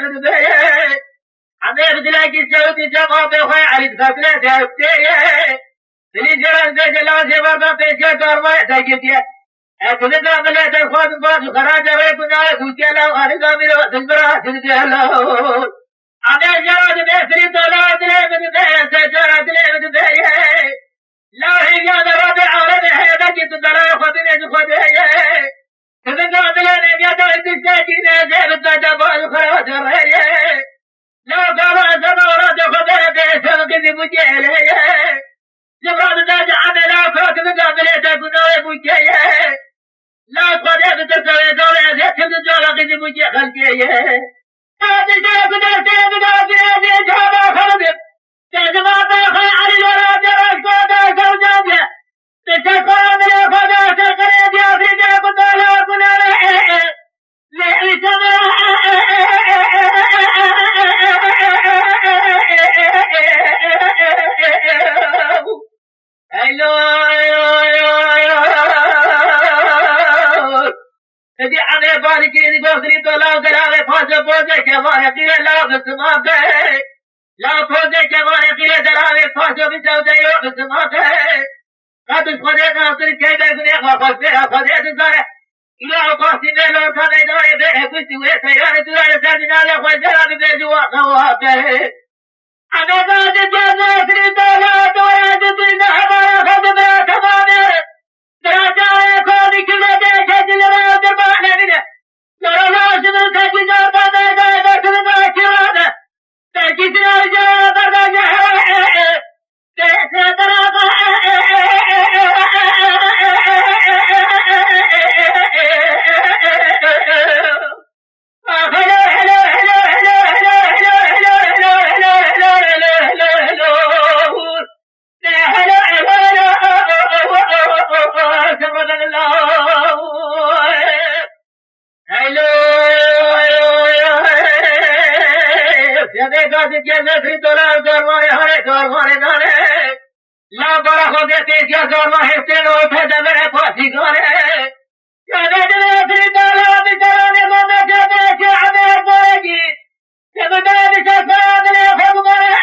من بيه عمي بدلاك السوتي جمع بخوي علي دفتنا تفتيه دلي جران زجلازي برضا تيشا كارما تجديه أكون دامله تخوض باز خراج ريكنا كوتيلا وأنا ميرو تنبرا تنجلو أنا جراد بسري طلعت لي من بيه سجرات لي من بيه لا هي درب عرب هذا جد درا خدني خديه كذا قبل يا دايت الساكنة زين تجبل خراج ريه لا قرا زمرة خدها بيسر كذي بجيله جبران داج عملا فاكذا قبل تكون بجيه لا خدها تسوي دولة زين تجبل كذي بجيه خلقيه هذا شيء كذا سيد قبل جابا خلقه تجمع باخي علي الورا جرس كودا سوجابه تشكر من الخدا سكريد يا فريد كدالا كدالا تجي على بالك إذا بصري طلع دراغ فاز بوجه كمان يقيل لا بسمعك لا فوجه كمان يقيل دراغ فاز بسودة يوم بسمعك قد خدت ناصر كيف يكون خدت زاره إلى قاسم لو كان يدور به كنت وسيار دور سرنا له وجرى بجوا خوابه أنا بعد جنة رجال دور جبنا هبار خدمة تمامه درجة كوني كله ده جلنا دربنا منه ترى لازم تجينا بدأ كلنا كلنا تجينا جا بدأ لا برخو دیتی کیا زورما هستن و پدر پاسی گاره یا نداره دلا بیچاره من جده که عمر بودی که بدن شفاعت له خود مره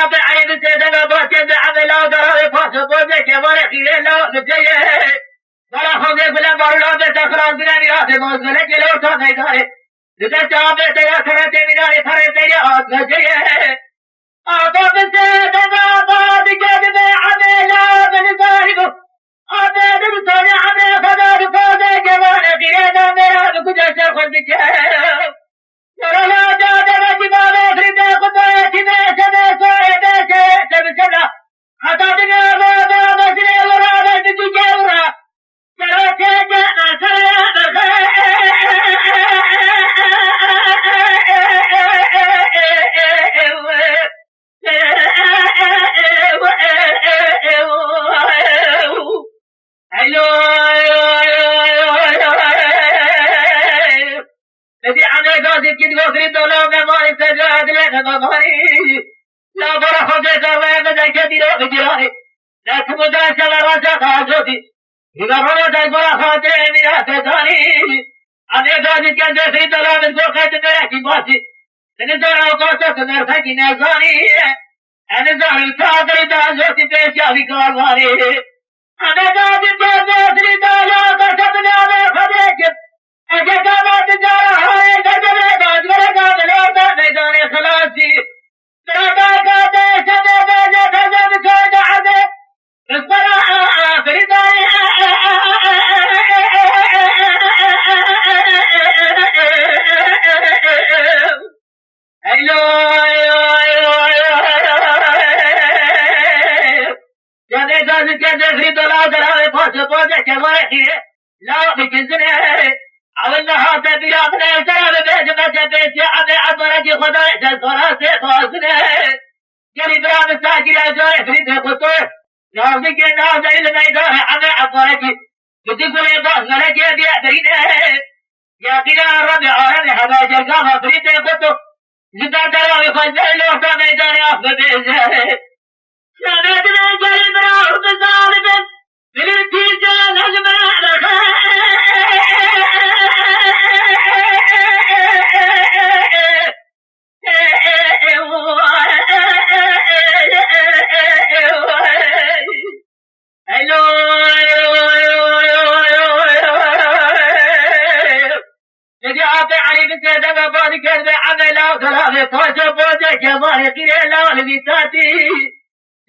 آپ عید سے دگا بچے عمل اور فاس بوجے کے بارے خیرے لا بجے بڑا ہو گئے بلا بارلا دے تکرار بنا نہیں آتے موز نے کہ لو تھا نہیں دارے دے چاہے تے کرے تے میرا تھرے تیرے ہاتھ بجے آپ سے دگا بعد کے دے عمل اور ظاہر آپ دے سارے عمل خدا بوجے کے بارے خیرے دا میرا کچھ اثر خود بچے لا جاد رجبال فريد قطع تبسنا حتى دنيا ما مسري ورا تجورا كده فريد ولا ما يسجد لنا مغاري لا برا جزا ولا كبير بجراني لا تبدا شغل راسا خاجوتي إذا رأى برا خاطر من تزاني أنا جالس كده فريد ولا من فوق تمركي باسي نزار أوقات تمركي نزاني أنا زار تادر دازوتي بيشافي كارواني أنا جالس كده فريد ولا كتبنا بخدك أجا ما تجارة هاي كذبة باجرة كذبة ميدان خلاصي ترادا كذا سبب جذب كذا عذب بسرعة فريداي هلو جذب كذا فريداي درا فاس كذا لا بكذنه أولها تبيع من السلام بيجمع بيت عمي عبرك خدا جزرة فاسنة جري برام الساجر أجاري فريد قطور نازك ناز إلى ميدان عمي عبرك بدك لي باس ملك يبيع برينه يا قيا الربع أنا هذا جرقا فريد يقطو زدا دراوي خزي لو سميدان أخذ بيزه سميد بيجري براو بظالم بالانتيجان أجمال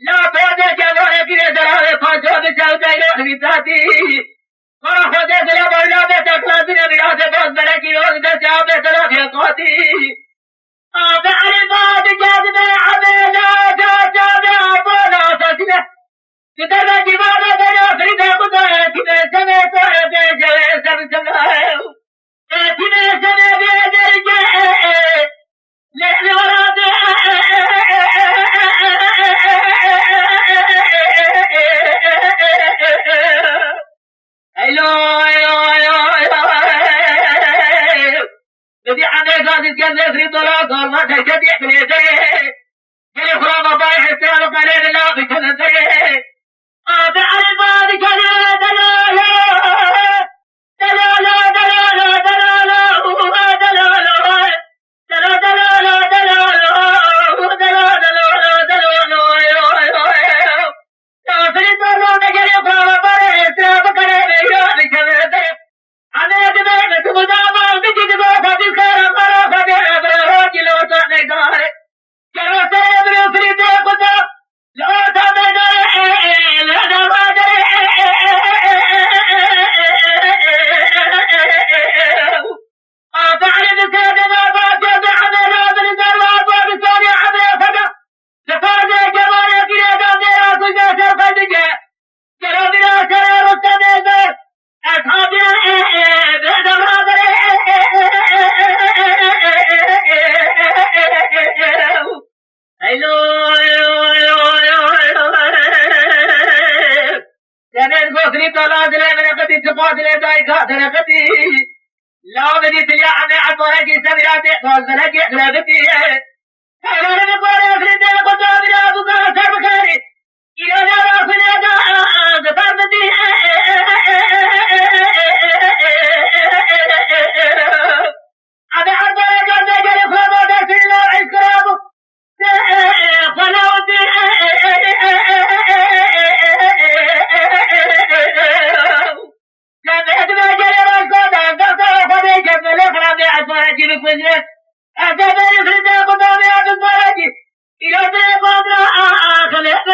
لا توجه جوارك يا زلال فاجا بسوداء لحبيباتي فرح وجه لا بلا بتكلاتنا بلا باز بلكي روز دسا بسلا في قاتي أبعد بعد جذب عملا جاجا بولا سسنا كتابة جبالة بلا فريدة قدرة كتابة سمع طرف جوه سمسمها كتابة سمع بيدرجة لأن ورادة الذي عندك هذه الكذب في طلاق ما تجد يحمل يديه كل خراب ضايح استعمل قليل الله بكل ذريه تعرف هذه كذب دلاله دلاله دلاله دلاله دلاله دلاله دلاله دلاله دلاله فريد الله نجري خراب ضايح استعمل قليل الله بكل ذريه أنا أتمنى تمضى بجد بوفا بالخير مرافا بالراجل وطعني داري كروت يبرو فريد قدا لا تمنى لنا مادري أتعلم سيد ما باجد عمل أبن درواب وبساني عمل فدا سفاجة جمال كريدا ديرا كجا سفدجة كروبنا سير التنزل أصحابي لا بدي تلي عمي عطورك سميرات فوزلك غلبتي انا بقول افرد القطع بلا ابوك سربكاري الى لا رافل قطعتي ابي عطورك انت جري خلابو درسي لا عسكرابو خلاوتي كان ادمى جري راسكودا قطع فدي جمل خلابي عطورك بكوزنك أتبع فرد القطع بلا ابوك الى لا خلق